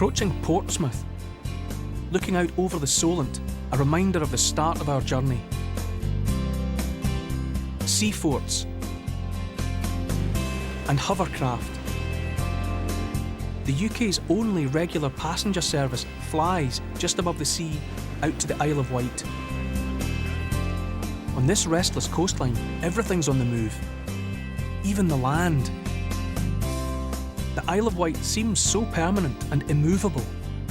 approaching Portsmouth, looking out over the Solent, a reminder of the start of our journey. Sea forts and hovercraft. The UK's only regular passenger service flies just above the sea out to the Isle of Wight. On this restless coastline, everything's on the move, even the land. The Isle of Wight seems so permanent and immovable,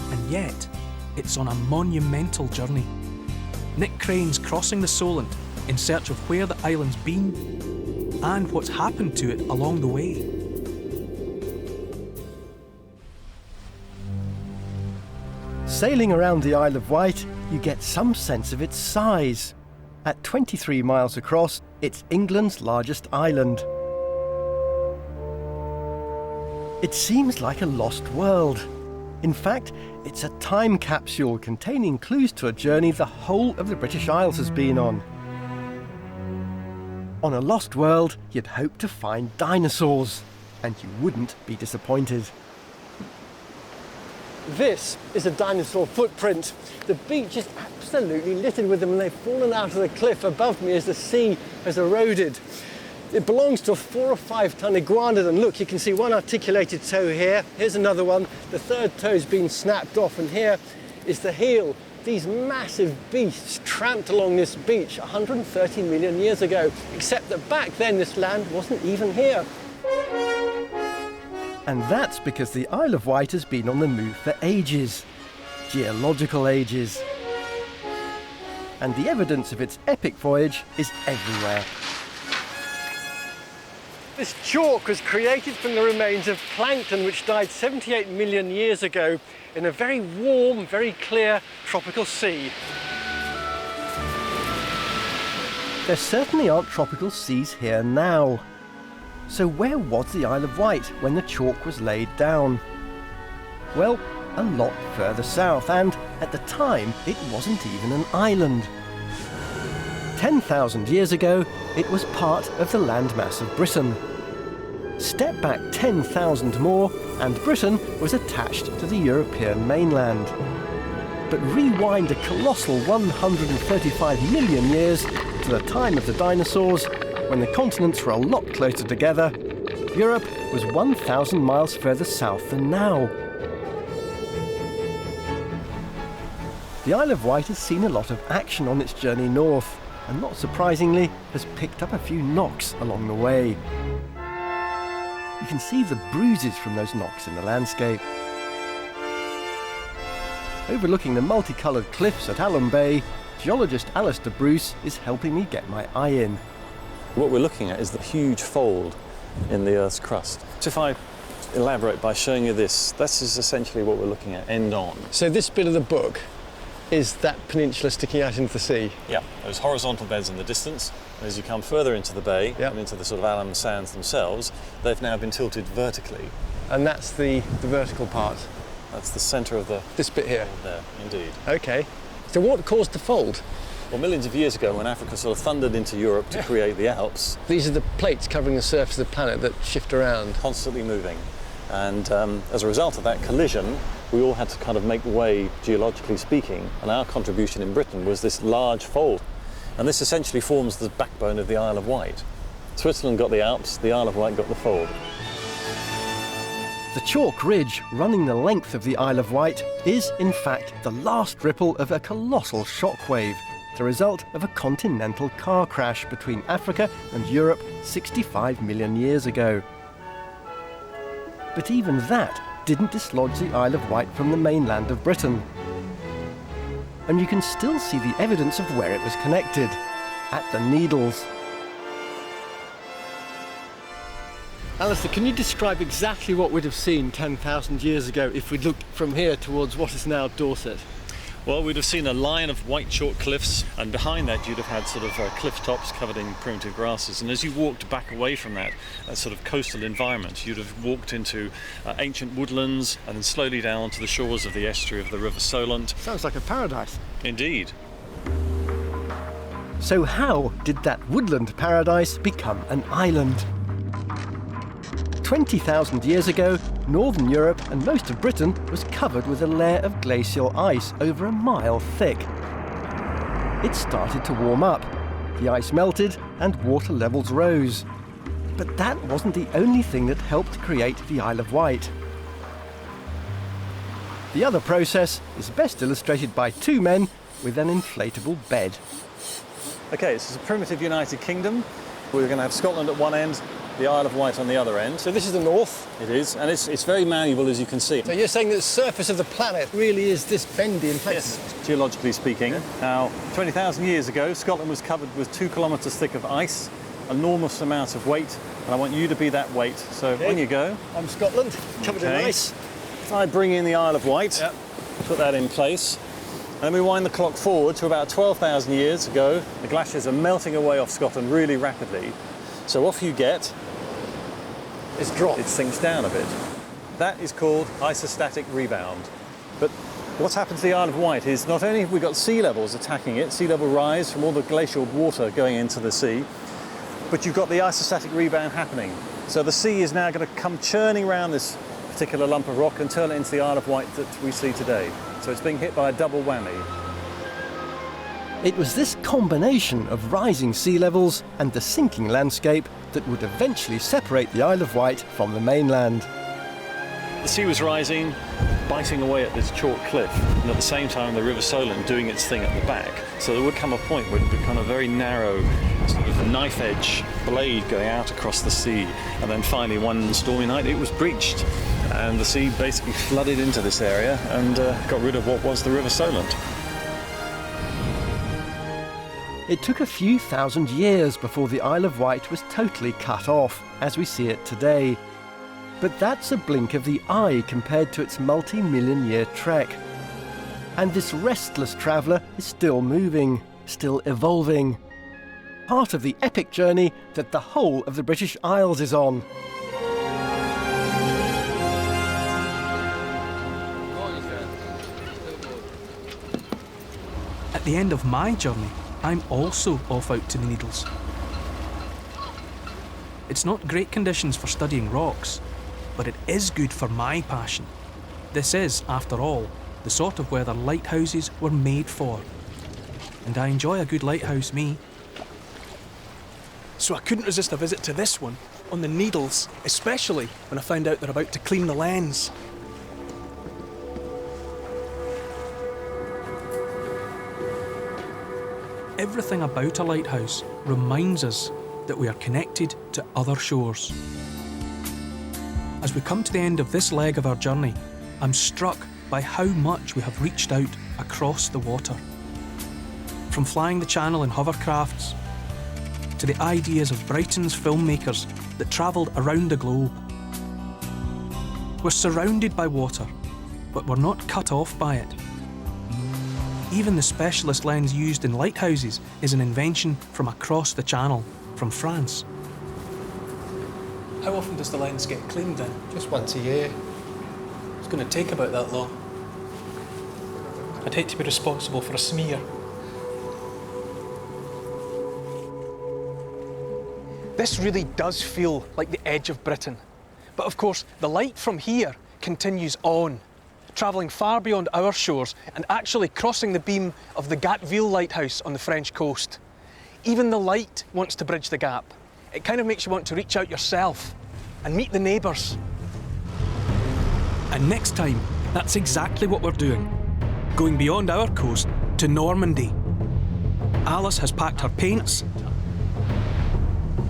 and yet it's on a monumental journey. Nick Crane's crossing the Solent in search of where the island's been and what's happened to it along the way. Sailing around the Isle of Wight, you get some sense of its size. At 23 miles across, it's England's largest island. It seems like a lost world. In fact, it's a time capsule containing clues to a journey the whole of the British Isles has been on. On a lost world, you'd hope to find dinosaurs, and you wouldn't be disappointed. This is a dinosaur footprint. The beach is absolutely littered with them, and they've fallen out of the cliff above me as the sea has eroded. It belongs to a 4 or 5 ton iguanodon, and look, you can see one articulated toe here. Here's another one. The third toe's been snapped off, and here is the heel. These massive beasts tramped along this beach 130 million years ago, except that back then this land wasn't even here. And that's because the Isle of Wight has been on the move for ages. Geological ages. And the evidence of its epic voyage is everywhere. This chalk was created from the remains of plankton which died 78 million years ago in a very warm, very clear tropical sea. There certainly aren't tropical seas here now. So where was the Isle of Wight when the chalk was laid down? Well, a lot further south, and at the time it wasn't even an island. 10,000 years ago, it was part of the landmass of Britain. Step back 10,000 more, and Britain was attached to the European mainland. But rewind a colossal 135 million years to the time of the dinosaurs, when the continents were a lot closer together, Europe was 1,000 miles further south than now. The Isle of Wight has seen a lot of action on its journey north, and not surprisingly, has picked up a few knocks along the way. You can see the bruises from those knocks in the landscape. Overlooking the multicoloured cliffs at Alum Bay, geologist Alistair Bruce is helping me get my eye in. What we're looking at is the huge fold in the Earth's crust. So if I elaborate by showing you this, this is essentially what we're looking at, end on. So this bit of the book is that peninsula sticking out into the sea? Yeah, those horizontal beds in the distance. As you come further into the bay and into the sort of alum sands themselves, they've now been tilted vertically. And that's the vertical part? That's the centre of the... This bit here? There, indeed. OK. So what caused the fold? Well, millions of years ago, when Africa sort of thundered into Europe to create the Alps... These are the plates covering the surface of the planet that shift around. Constantly moving. And as a result of that collision, we all had to kind of make way, geologically speaking, and our contribution in Britain was this large fold. And this essentially forms the backbone of the Isle of Wight. Switzerland got the Alps, the Isle of Wight got the fold. The chalk ridge running the length of the Isle of Wight is, in fact, the last ripple of a colossal shockwave, the result of a continental car crash between Africa and Europe 65 million years ago. But even that didn't dislodge the Isle of Wight from the mainland of Britain. And you can still see the evidence of where it was connected, at the Needles. Alistair, can you describe exactly what we'd have seen 10,000 years ago if we'd looked from here towards what is now Dorset? Well, we'd have seen a line of white chalk cliffs, and behind that you'd have had sort of cliff tops covered in primitive grasses. And as you walked back away from that sort of coastal environment, you'd have walked into ancient woodlands and then slowly down onto the shores of the estuary of the River Solent. Sounds like a paradise. Indeed. So how did that woodland paradise become an island? 20,000 years ago, northern Europe and most of Britain was covered with a layer of glacial ice over a mile thick. It started to warm up. The ice melted and water levels rose. But that wasn't the only thing that helped create the Isle of Wight. The other process is best illustrated by two men with an inflatable bed. Okay, this is a primitive United Kingdom. We're going to have Scotland at one end, the Isle of Wight on the other end. So this is the north. It is, and it's very malleable, as you can see. So you're saying that the surface of the planet really is this bendy in places? Yes, geologically speaking. Yeah. Now, 20,000 years ago, Scotland was covered with 2 kilometres thick of ice, enormous amount of weight, and I want you to be that weight. So Okay. on you go. I'm Scotland, covered in ice. If I bring in the Isle of Wight, Yep. put that in place, and then we wind the clock forward to about 12,000 years ago. The glaciers are melting away off Scotland really rapidly. So off you get. It's dropped. It sinks down a bit. That is called isostatic rebound. But what's happened to the Isle of Wight is not only have we got sea levels attacking it, sea level rise from all the glacial water going into the sea, but you've got the isostatic rebound happening. So the sea is now going to come churning around this particular lump of rock and turn it into the Isle of Wight that we see today. So it's being hit by a double whammy. It was this combination of rising sea levels and the sinking landscape that would eventually separate the Isle of Wight from the mainland. The sea was rising, biting away at this chalk cliff, and at the same time the River Solent doing its thing at the back. So there would come a point where it would become a very narrow, sort of knife edge blade going out across the sea. And then finally one stormy night it was breached, and the sea basically flooded into this area and got rid of what was the River Solent. It took a few thousand years before the Isle of Wight was totally cut off, as we see it today. But that's a blink of the eye compared to its multi-million-year trek. And this restless traveller is still moving, still evolving. Part of the epic journey that the whole of the British Isles is on. At the end of my journey, I'm also off out to the Needles. It's not great conditions for studying rocks, but it is good for my passion. This is, after all, the sort of weather lighthouses were made for. And I enjoy a good lighthouse, me. So I couldn't resist a visit to this one, on the Needles, especially when I found out they're about to clean the lens. Everything about a lighthouse reminds us that we are connected to other shores. As we come to the end of this leg of our journey, I'm struck by how much we have reached out across the water. From flying the channel in hovercrafts, to the ideas of Brighton's filmmakers that travelled around the globe. We're surrounded by water, but we're not cut off by it. Even the specialist lens used in lighthouses is an invention from across the channel, from France. How often does the lens get cleaned then? Just once a year. It's going to take about that long. I'd hate to be responsible for a smear. This really does feel like the edge of Britain. But of course, the light from here continues on, travelling far beyond our shores and actually crossing the beam of the Gatteville lighthouse on the French coast. Even the light wants to bridge the gap. It kind of makes you want to reach out yourself and meet the neighbours. And next time, that's exactly what we're doing. Going beyond our coast to Normandy. Alice has packed her paints.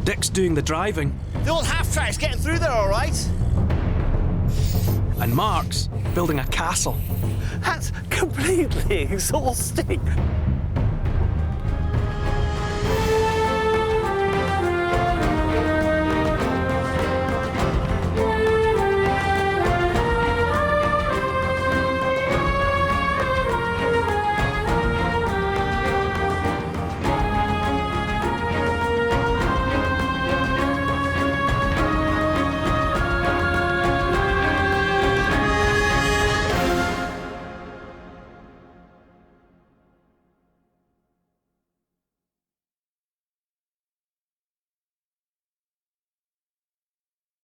Dick's doing the driving. The old half-track's getting through there all right. And Mark's building a castle. That's completely exhausting.